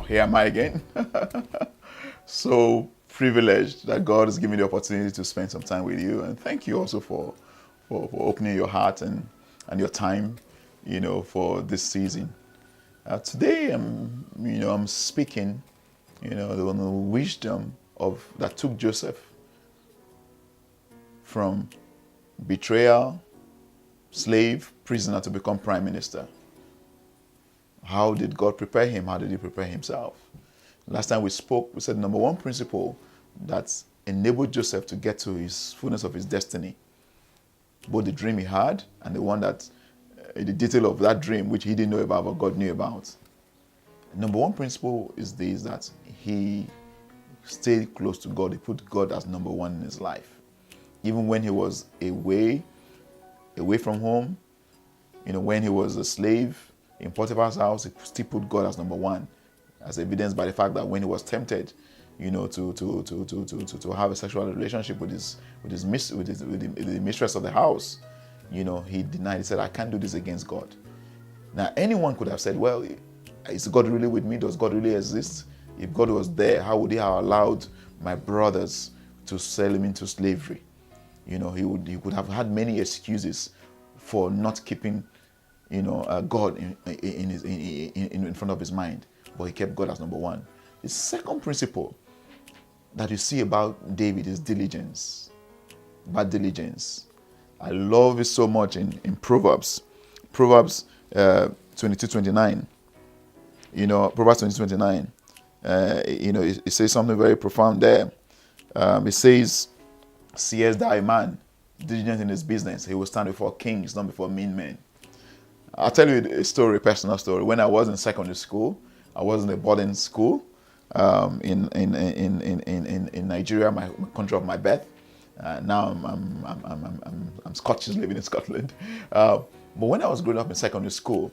here am I again. So privileged that God has given me the opportunity to spend some time with you. And thank you also for opening your heart and your time, for this season. Today, I'm speaking, on the wisdom that took Joseph from betrayal, slave, prisoner to become prime minister. How did God prepare him? How did he prepare himself? Last time we spoke, we said number one principle that enabled Joseph to get to his fullness of his destiny. Both the dream he had and the one that, the detail of that dream, which he didn't know about, but God knew about. Number one principle is this, that he stayed close to God. He put God as number one in his life. Even when he was away from home, when he was a slave in Potiphar's house, he still put God as number one, as evidenced by the fact that when he was tempted, to have a sexual relationship with the mistress of the house, he denied. He said, "I can't do this against God." Now, anyone could have said, "Well, is God really with me? Does God really exist? If God was there, how would he have allowed my brothers to sell him into slavery?" He could have had many excuses for not keeping, God in front of his mind, but he kept God as number one. The second principle that you see about David is diligence. About diligence. I love it so much in Proverbs. Proverbs 22:29. Proverbs 22:29. It says something very profound there. It says, "Seest thou a man diligent in his business, he will stand before kings, not before mean men." I'll tell you a personal story. When I was in secondary school, I was in a boarding school in Nigeria, my country of my birth. Now I'm Scottish, living in Scotland. But when I was growing up in secondary school,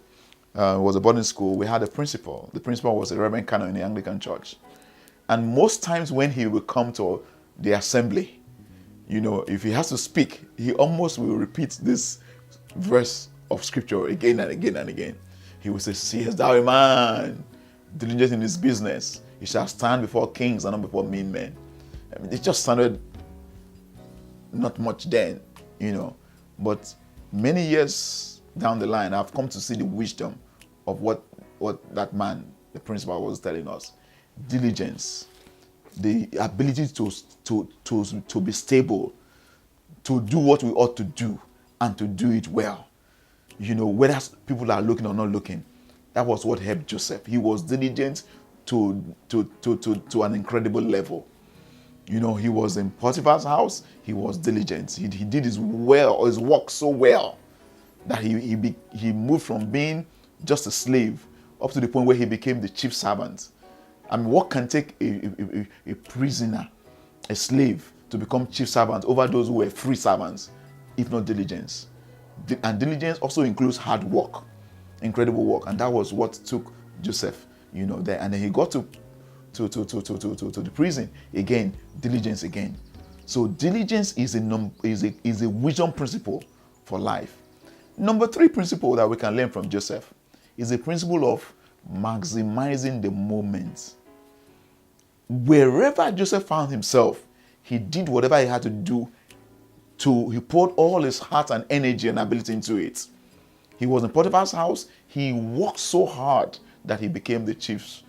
it was a boarding school. We had a principal. The principal was a Reverend Canon in the Anglican Church, and most times when he would come to the assembly, if he has to speak, he almost will repeat this verse of scripture again and again and again. He will say, "Seest thou a man diligent in his business, he shall stand before kings and not before mean men." I mean, it just sounded not much then, but many years down the line, I've come to see the wisdom of what that man, the principal, was telling us. Diligence, the ability to be stable, to do what we ought to do, and to do it well. Whether people are looking or not looking. That was what helped Joseph. He was diligent to an incredible level. He was in Potiphar's house. He was diligent. He did his work so well that he moved from being just a slave up to the point where he became the chief servant. I mean, what can take a prisoner, a slave, to become chief servant over those who were free servants, if not diligence? And diligence also includes hard work, incredible work, and that was what took Joseph, there. And then he got to the prison again, diligence again. So diligence is a wisdom principle for life. Number 3 principle that we can learn from Joseph is a principle of maximizing the moment. Wherever Joseph found himself, he did whatever he had to do. He poured all his heart and energy and ability into it. He was in Potiphar's house. He worked so hard that he became the chief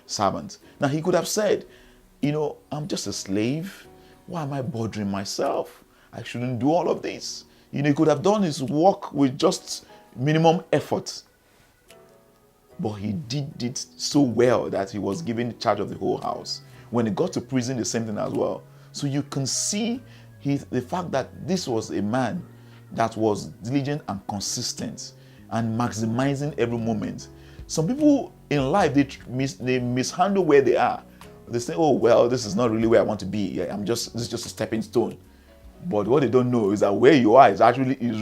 servant. Now he could have said, "I'm just a slave. Why am I bothering myself? I shouldn't do all of this." He could have done his work with just minimum effort. But he did it so well that he was given charge of the whole house. When he got to prison, the same thing as well. So you can see the fact that this was a man that was diligent and consistent and maximizing every moment. Some people in life, they mishandle where they are. They say, "Oh, well, this is not really where I want to be. This is just a stepping stone." But what they don't know is that where you are is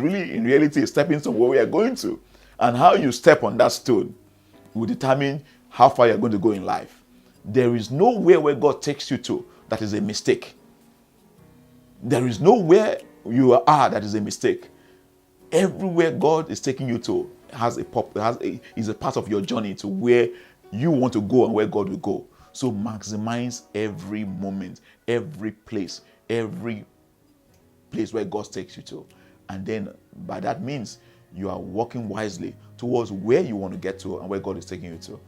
really in reality a stepping stone where we are going to. And how you step on that stone will determine how far you're going to go in life. There is nowhere where God takes you to that is a mistake. There is nowhere you are that is a mistake. Everywhere God is taking you to is a part of your journey to where you want to go and where God will go. So maximize every moment, every place where God takes you to. And then by that means, you are walking wisely towards where you want to get to and where God is taking you to.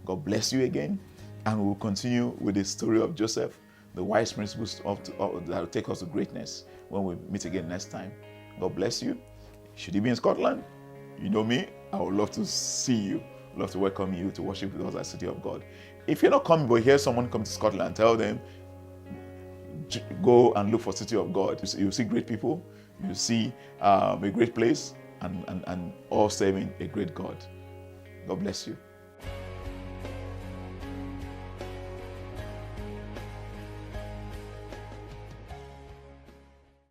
God bless you again. And we'll continue with the story of Joseph, the wise principles that will take us to greatness when we meet again next time. God bless you. Should you be in Scotland, you know me, I would love to see you. I'd love to welcome you to worship with us at City of God. If you're not coming, but hear someone come to Scotland, tell them, go and look for City of God. You'll see great people. You'll see a great place and all serving a great God. God bless you.